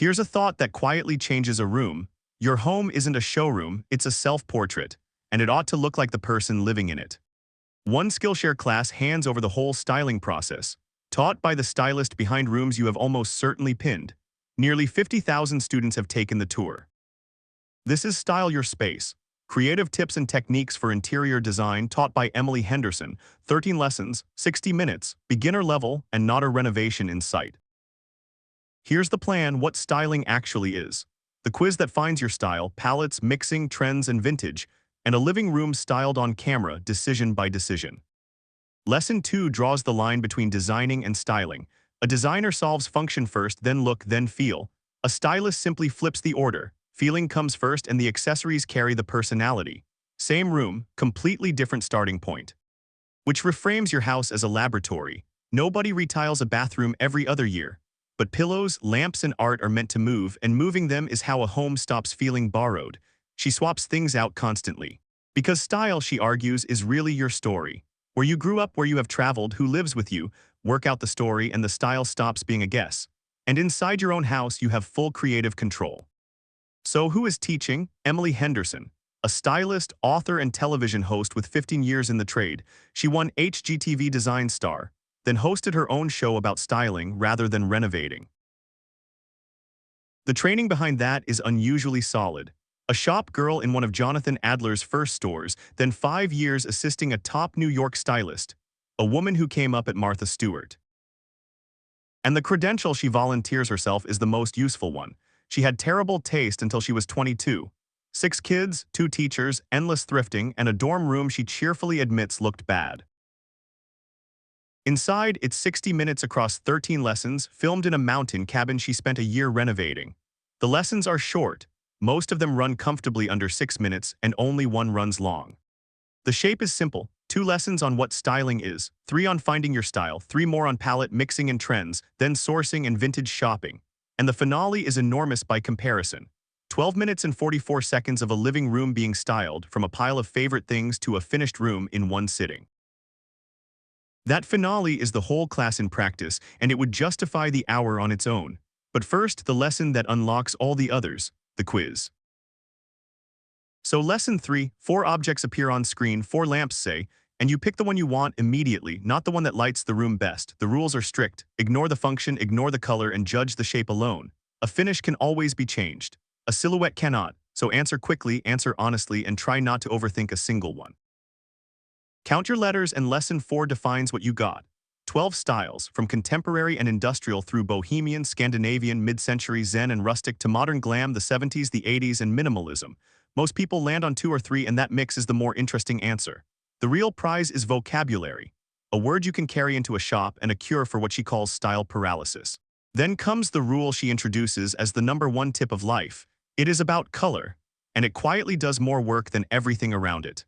Here's a thought that quietly changes a room. Your home isn't a showroom, it's a self-portrait, and it ought to look like the person living in it. One Skillshare class hands over the whole styling process, taught by the stylist behind rooms you have almost certainly pinned. Nearly 50,000 students have taken the tour. This is Style Your Space, creative tips and techniques for interior design taught by Emily Henderson, 13 lessons, 60 minutes, beginner level, and not a renovation in sight. Here's the plan: what styling actually is. The quiz that finds your style, palettes, mixing, trends, and vintage, and a living room styled on camera, decision by decision. Lesson 2 draws the line between designing and styling. A designer solves function first, then look, then feel. A stylist simply flips the order. Feeling comes first and the accessories carry the personality. Same room, completely different starting point. Which reframes your house as a laboratory. Nobody retiles a bathroom every other year. But pillows, lamps, and art are meant to move, and moving them is how a home stops feeling borrowed. She swaps things out constantly. Because style, she argues, is really your story. Where you grew up, where you have traveled, who lives with you. Work out the story and the style stops being a guess. And inside your own house, you have full creative control. So who is teaching? Emily Henderson, a stylist, author, and television host with 15 years in the trade. She won HGTV Design Star, then hosted her own show about styling rather than renovating. The training behind that is unusually solid. A shop girl in one of Jonathan Adler's first stores, then 5 years assisting a top New York stylist, a woman who came up at Martha Stewart. And the credential she volunteers herself is the most useful one. She had terrible taste until she was 22. 6 kids, 2 teachers, endless thrifting, and a dorm room she cheerfully admits looked bad. Inside, it's 60 minutes across 13 lessons, filmed in a mountain cabin she spent a year renovating. The lessons are short. Most of them run comfortably under 6 minutes, and only one runs long. The shape is simple: 2 lessons on what styling is, 3 on finding your style, 3 more on palette mixing and trends, then sourcing and vintage shopping. And the finale is enormous by comparison. 12 minutes and 44 seconds of a living room being styled, from a pile of favorite things to a finished room, in one sitting. That finale is the whole class in practice, and it would justify the hour on its own. But first, the lesson that unlocks all the others, the quiz. So lesson 3, 4 objects appear on screen, 4 lamps say, and you pick the one you want immediately, not the one that lights the room best. The rules are strict: ignore the function, ignore the color, and judge the shape alone. A finish can always be changed. A silhouette cannot, so answer quickly, answer honestly, and try not to overthink a single one. Count your letters, and lesson 4 defines what you got. 12 styles, from contemporary and industrial through bohemian, Scandinavian, mid-century, zen, and rustic to modern glam, the 70s, the 80s, and minimalism. Most people land on 2 or 3, and that mix is the more interesting answer. The real prize is vocabulary, a word you can carry into a shop, and a cure for what she calls style paralysis. Then comes the rule she introduces as the #1 tip of life. It is about color, and it quietly does more work than everything around it.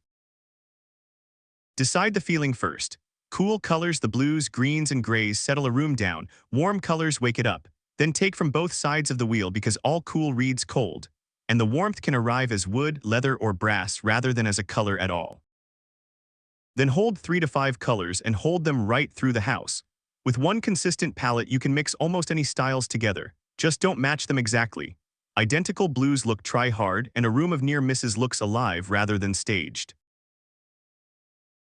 Decide the feeling first. Cool colors, the blues, greens, and grays, settle a room down. Warm colors wake it up. Then take from both sides of the wheel, because all cool reads cold, and the warmth can arrive as wood, leather, or brass rather than as a color at all. Then hold 3 to 5 colors and hold them right through the house. With one consistent palette, you can mix almost any styles together. Just don't match them exactly. Identical blues look try-hard, and a room of near misses looks alive rather than staged.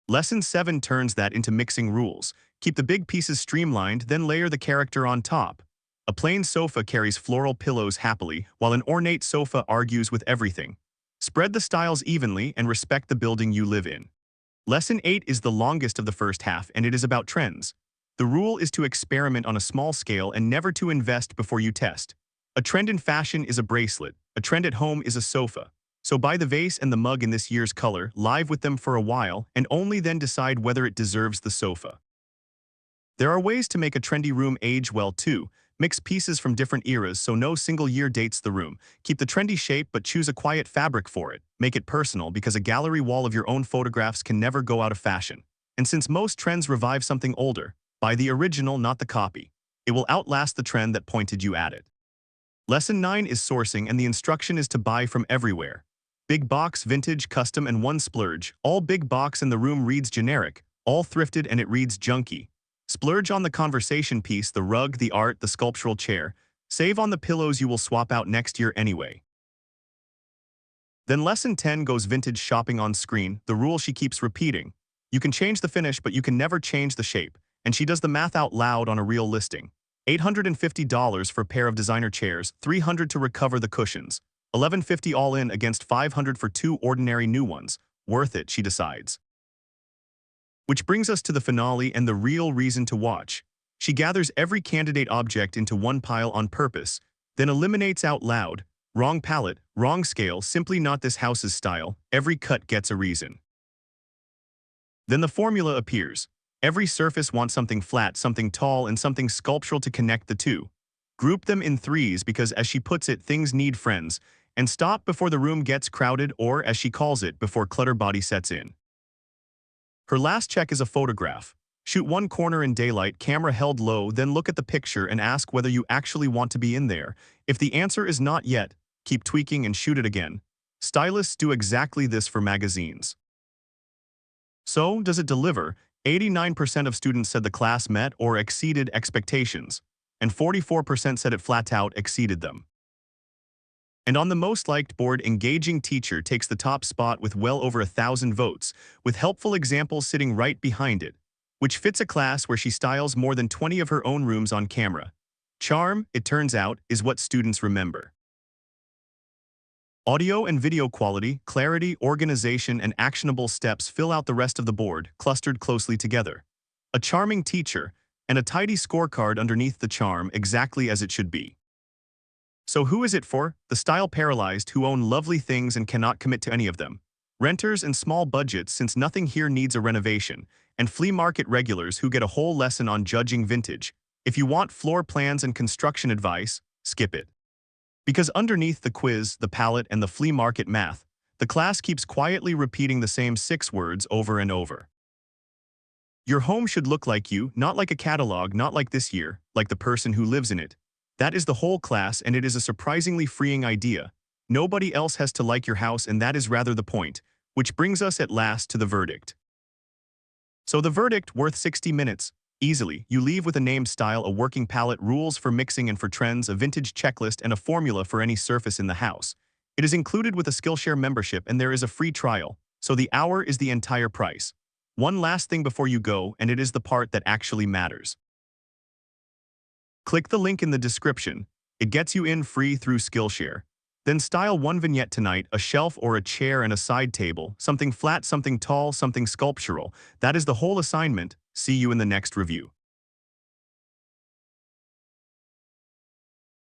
Lesson 7 turns that into mixing rules. Keep the big pieces streamlined, then layer the character on top. A plain sofa carries floral pillows happily, while an ornate sofa argues with everything. Spread the styles evenly and respect the building you live in. Lesson 8 is the longest of the first half, and it is about trends. The rule is to experiment on a small scale and never to invest before you test. A trend in fashion is a bracelet. A trend at home is a sofa. So buy the vase and the mug in this year's color, live with them for a while, and only then decide whether it deserves the sofa. There are ways to make a trendy room age well too. Mix pieces from different eras so no single year dates the room. Keep the trendy shape but choose a quiet fabric for it. Make it personal, because a gallery wall of your own photographs can never go out of fashion. And since most trends revive something older, buy the original, not the copy. It will outlast the trend that pointed you at it. Lesson 9 is sourcing, and the instruction is to buy from everywhere. Big box, vintage, custom, and one splurge. All big box and the room reads generic. All thrifted and it reads junky. Splurge on the conversation piece, the rug, the art, the sculptural chair. Save on the pillows you will swap out next year anyway. Then lesson 10 goes vintage shopping on screen, the rule she keeps repeating. You can change the finish, but you can never change the shape. And she does the math out loud on a real listing. $850 for a pair of designer chairs, $300 to recover the cushions. $1150 all in against $500 for 2 ordinary new ones. Worth it, she decides. Which brings us to the finale and the real reason to watch. She gathers every candidate object into one pile on purpose, then eliminates out loud. Wrong palette, wrong scale, simply not this house's style. Every cut gets a reason. Then the formula appears. Every surface wants something flat, something tall, and something sculptural to connect the two. Group them in threes because, as she puts it, things need friends, and stop before the room gets crowded, or, as she calls it, before clutter body sets in. Her last check is a photograph. Shoot one corner in daylight, camera held low, then look at the picture and ask whether you actually want to be in there. If the answer is not yet, keep tweaking and shoot it again. Stylists do exactly this for magazines. So, does it deliver? 89% of students said the class met or exceeded expectations, and 44% said it flat out exceeded them. And on the most liked board, engaging teacher takes the top spot with well over 1,000 votes, with helpful examples sitting right behind it, which fits a class where she styles more than 20 of her own rooms on camera. Charm, it turns out, is what students remember. Audio and video quality, clarity, organization, and actionable steps fill out the rest of the board, clustered closely together. A charming teacher, and a tidy scorecard underneath the charm, exactly as it should be. So who is it for? The style paralyzed who own lovely things and cannot commit to any of them. Renters and small budgets, since nothing here needs a renovation. And flea market regulars who get a whole lesson on judging vintage. If you want floor plans and construction advice, skip it. Because underneath the quiz, the palette, and the flea market math, the class keeps quietly repeating the same 6 words over and over. Your home should look like you, not like a catalog, not like this year, like the person who lives in it. That is the whole class, and it is a surprisingly freeing idea. Nobody else has to like your house, and that is rather the point, which brings us at last to the verdict. So the verdict, worth 60 minutes. Easily, you leave with a named style, a working palette, rules for mixing and for trends, a vintage checklist, and a formula for any surface in the house. It is included with a Skillshare membership, and there is a free trial, so the hour is the entire price. One last thing before you go, and it is the part that actually matters. Click the link in the description. It gets you in free through Skillshare. Then style one vignette tonight, a shelf or a chair and a side table, something flat, something tall, something sculptural. That is the whole assignment. See you in the next review.